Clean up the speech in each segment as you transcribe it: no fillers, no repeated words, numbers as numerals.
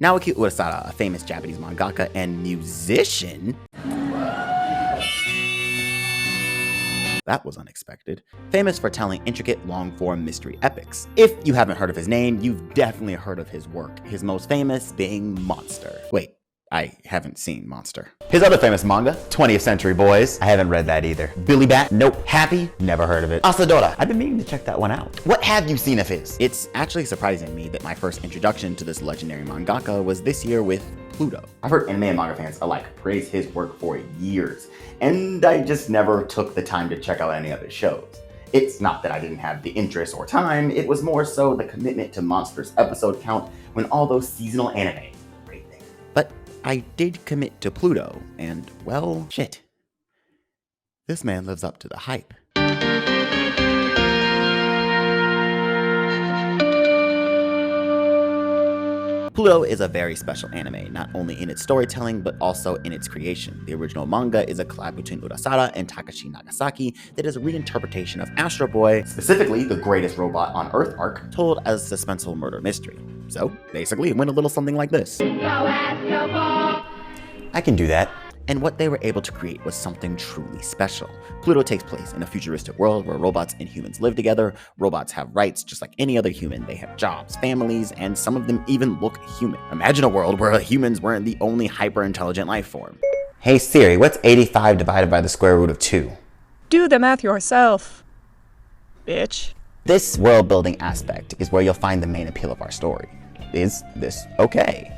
Naoki Urasada, a famous Japanese mangaka and musician. That was unexpected. Famous for telling intricate, long-form mystery epics. If you haven't heard of his name, you've definitely heard of his work, his most famous being Monster. Wait, I haven't seen Monster. His other famous manga, 20th Century Boys. I haven't read that either. Billy Bat? Nope. Happy? Never heard of it. Asadora? I've been meaning to check that one out. What have you seen of his? It's actually surprising me that my first introduction to this legendary mangaka was this year with Pluto. I've heard anime and manga fans alike praise his work for years, and I just never took the time to check out any of his shows. It's not that I didn't have the interest or time, it was more so the commitment to Monster's episode count when all those seasonal anime were right there. But I did commit to Pluto, and well, shit. This man lives up to the hype. Pluto is a very special anime, not only in its storytelling, but also in its creation. The original manga is a collab between Urasada and Takashi Nagasaki that is a reinterpretation of Astro Boy, specifically the greatest robot on Earth arc, told as a suspenseful murder mystery. So, basically, it went a little something like this. I can do that. And what they were able to create was something truly special. Pluto takes place in a futuristic world where robots and humans live together. Robots have rights just like any other human. They have jobs, families, and some of them even look human. Imagine a world where humans weren't the only hyper-intelligent life form. Hey Siri, what's 85 divided by the square root of 2? Do the math yourself, bitch. This world-building aspect is where you'll find the main appeal of our story. Is this okay?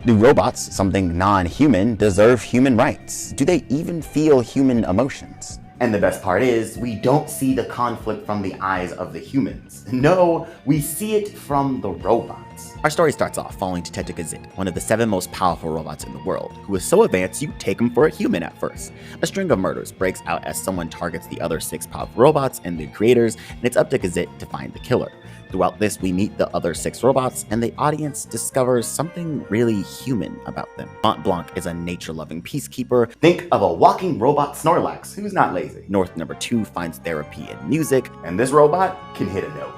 Do robots, something non-human, deserve human rights? Do they even feel human emotions? And the best part is, we don't see the conflict from the eyes of the humans. No, we see it from the robots. Our story starts off following Detective 𝕽𝖈𝖈𝖎𝖘𝖙, one of the 7 most powerful robots in the world, who is so advanced you take him for a human at first. A string of murders breaks out as someone targets the other 6 powerful robots and their creators, and it's up to 𝕽𝖈𝖈𝖎𝑙 to find the killer. Throughout this, we meet the other 6 robots, and the audience discovers something really human about them. Mont Blanc is a nature-loving peacekeeper. Think of a walking robot Snorlax, who's not lazy. North number 2 finds therapy in music, and this robot can hit a note.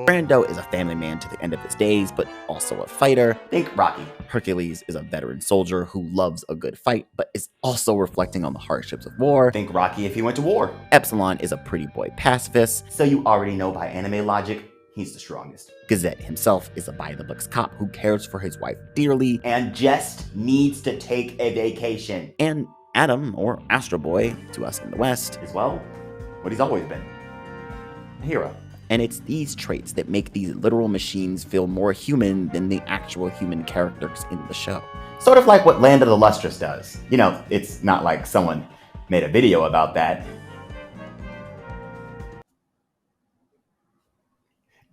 Brando is a family man to the end of his days, but also a fighter. Think Rocky. Hercules is a veteran soldier who loves a good fight, but is also reflecting on the hardships of war. Think Rocky if he went to war. Epsilon is a pretty boy pacifist, so you already know by anime logic, he's the strongest. 𝕽𝖈𝖈𝖎𝑙 himself is a by-the-books cop who cares for his wife dearly and just needs to take a vacation. And Adam, or Astro Boy, to us in the West, is, well, what he's always been. A hero. And it's these traits that make these literal machines feel more human than the actual human characters in the show. Sort of like what Land of the Lustrous does. You know, it's not like someone made a video about that.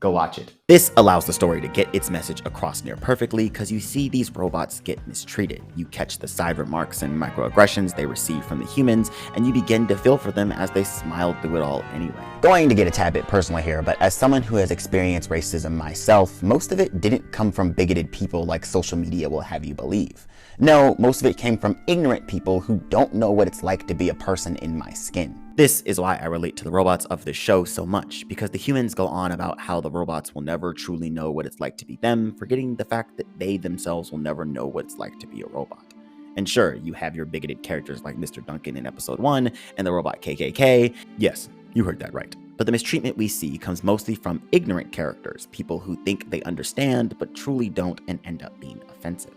Go watch it. This allows the story to get its message across near perfectly because you see these robots get mistreated. You catch the side remarks and microaggressions they receive from the humans, and you begin to feel for them as they smile through it all anyway. Going to get a tad bit personal here, but as someone who has experienced racism myself, most of it didn't come from bigoted people like social media will have you believe. No, most of it came from ignorant people who don't know what it's like to be a person in my skin. This is why I relate to the robots of this show so much, because the humans go on about how the robots will never truly know what it's like to be them, forgetting the fact that they themselves will never know what it's like to be a robot. And sure, you have your bigoted characters like Mr. Duncan in episode 1 and the robot KKK. Yes, you heard that right. But the mistreatment we see comes mostly from ignorant characters, people who think they understand but truly don't and end up being offensive.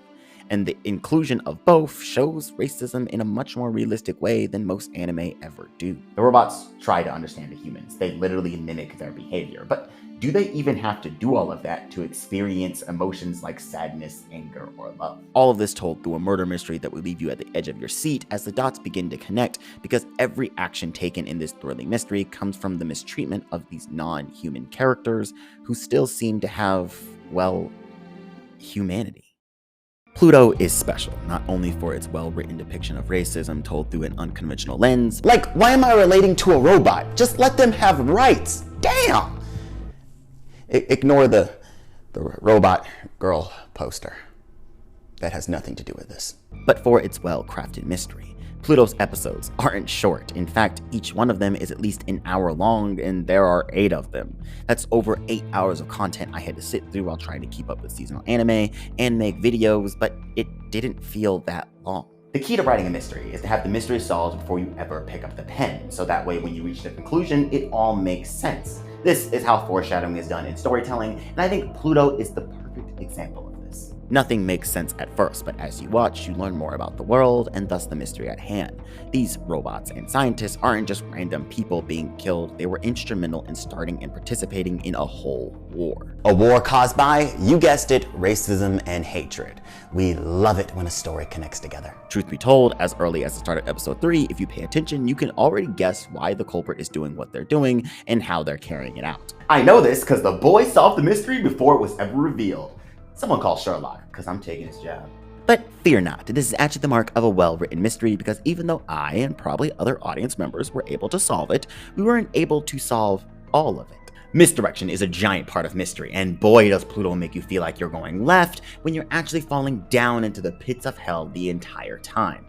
And the inclusion of both shows racism in a much more realistic way than most anime ever do. The robots try to understand the humans. They literally mimic their behavior. But do they even have to do all of that to experience emotions like sadness, anger, or love? All of this told through a murder mystery that will leave you at the edge of your seat as the dots begin to connect, because every action taken in this thrilling mystery comes from the mistreatment of these non-human characters who still seem to have, well, humanity. Pluto is special, not only for its well-written depiction of racism told through an unconventional lens. Like, why am I relating to a robot? Just let them have rights. Damn! Ignore the robot girl poster. That has nothing to do with this. But for its well-crafted mystery. Pluto's episodes aren't short. In fact, each one of them is at least an hour long, and there are 8 of them. That's over 8 hours of content I had to sit through while trying to keep up with seasonal anime and make videos, but it didn't feel that long. The key to writing a mystery is to have the mystery solved before you ever pick up the pen, so that way when you reach the conclusion, it all makes sense. This is how foreshadowing is done in storytelling, and I think Pluto is the perfect example of this. Nothing makes sense at first, but as you watch, you learn more about the world and thus the mystery at hand. These robots and scientists aren't just random people being killed, they were instrumental in starting and participating in a whole war. A war caused by, you guessed it, racism and hatred. We love it when a story connects together. Truth be told, as early as the start of episode 3, if you pay attention, you can already guess why the culprit is doing what they're doing and how they're carrying it out. I know this because the boy solved the mystery before it was ever revealed. Someone call Sherlock, because I'm taking his job. But fear not, this is actually the mark of a well-written mystery, because even though I and probably other audience members were able to solve it, we weren't able to solve all of it. Misdirection is a giant part of mystery, and boy does Pluto make you feel like you're going left when you're actually falling down into the pits of hell the entire time.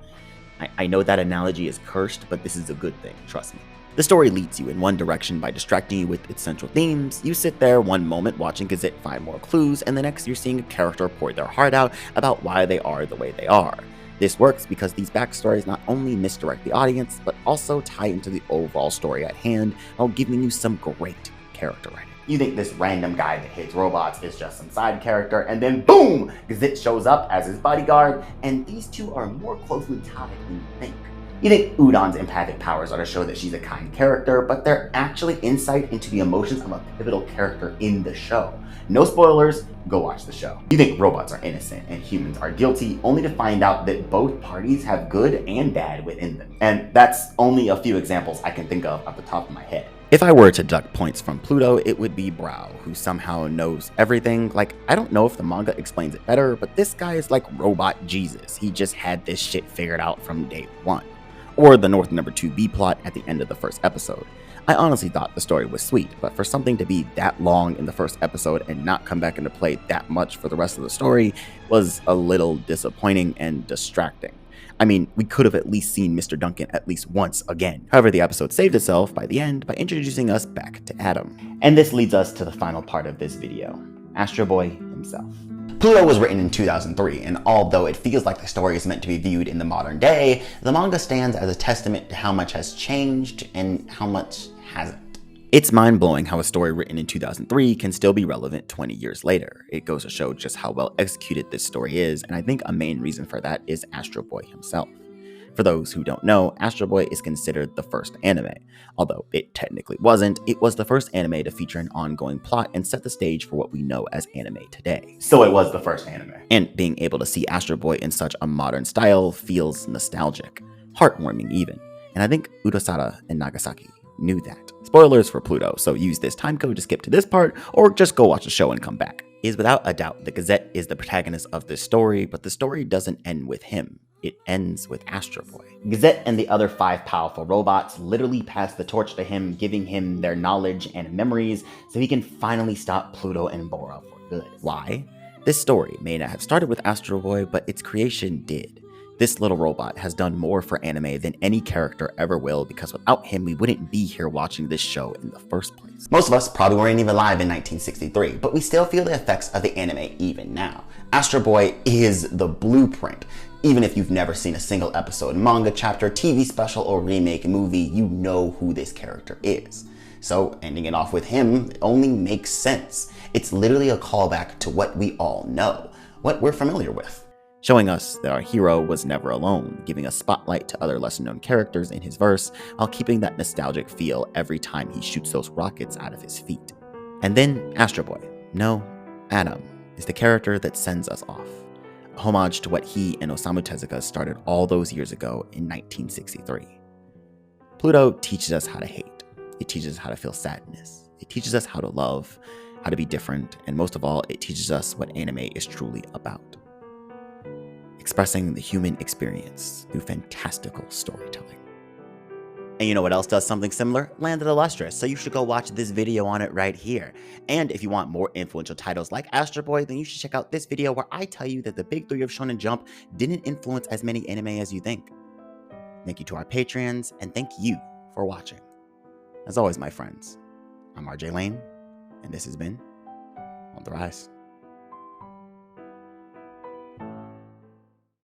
I know that analogy is cursed, but this is a good thing, trust me. The story leads you in one direction by distracting you with its central themes. You sit there one moment watching Gazette find more clues, and the next you're seeing a character pour their heart out about why they are the way they are. This works because these backstories not only misdirect the audience, but also tie into the overall story at hand while giving you some great character writing. You think this random guy that hates robots is just some side character, and then boom! Gazette shows up as his bodyguard, and these two are more closely tied than you think. You think Udon's empathic powers are to show that she's a kind character, but they're actually insight into the emotions of a pivotal character in the show. No spoilers, go watch the show. You think robots are innocent and humans are guilty, only to find out that both parties have good and bad within them. And that's only a few examples I can think of off the top of my head. If I were to deduct points from Pluto, it would be Brow, who somehow knows everything. Like, I don't know if the manga explains it better, but this guy is like Robot Jesus. He just had this shit figured out from day one. Or the North Number 2 B plot at the end of the first episode. I honestly thought the story was sweet, but for something to be that long in the first episode and not come back into play that much for the rest of the story was a little disappointing and distracting. I mean, we could have at least seen Mr. Duncan at least once again. However, the episode saved itself by the end by introducing us back to Adam. And this leads us to the final part of this video, Astro Boy himself. Pluto was written in 2003, and although it feels like the story is meant to be viewed in the modern day, the manga stands as a testament to how much has changed and how much hasn't. It's mind-blowing how a story written in 2003 can still be relevant 20 years later. It goes to show just how well executed this story is, and I think a main reason for that is Astro Boy himself. For those who don't know, Astro Boy is considered the first anime. Although it technically wasn't, it was the first anime to feature an ongoing plot and set the stage for what we know as anime today. So it was the first anime. And being able to see Astro Boy in such a modern style feels nostalgic, heartwarming even. And I think Udosara and Nagasaki knew that. Spoilers for Pluto, so use this time code to skip to this part, or just go watch the show and come back. Is without a doubt the Gazette is the protagonist of this story, but the story doesn't end with him. It ends with Astro Boy. Gazette and the other 5 powerful robots literally pass the torch to him, giving him their knowledge and memories so he can finally stop Pluto and Bora for good. Why? This story may not have started with Astro Boy, but its creation did. This little robot has done more for anime than any character ever will, because without him we wouldn't be here watching this show in the first place. Most of us probably weren't even alive in 1963, but we still feel the effects of the anime even now. Astro Boy is the blueprint. Even if you've never seen a single episode, manga chapter, TV special, or remake movie, you know who this character is. So ending it off with him only makes sense. It's literally a callback to what we all know, what we're familiar with. Showing us that our hero was never alone, giving a spotlight to other lesser-known characters in his verse, while keeping that nostalgic feel every time he shoots those rockets out of his feet. And then Astro Boy, no, Adam, is the character that sends us off. A homage to what he and Osamu Tezuka started all those years ago in 1963. Pluto teaches us how to hate. It teaches us how to feel sadness. It teaches us how to love, how to be different, and most of all, it teaches us what anime is truly about. Expressing the human experience through fantastical storytelling. And you know what else does something similar? Landed Illustrious, so you should go watch this video on it right here. And if you want more influential titles like Astro Boy, then you should check out this video where I tell you that the big 3 of Shonen Jump didn't influence as many anime as you think. Thank you to our Patreons, and thank you for watching. As always, my friends, I'm RJ Lane, and this has been On the Rise.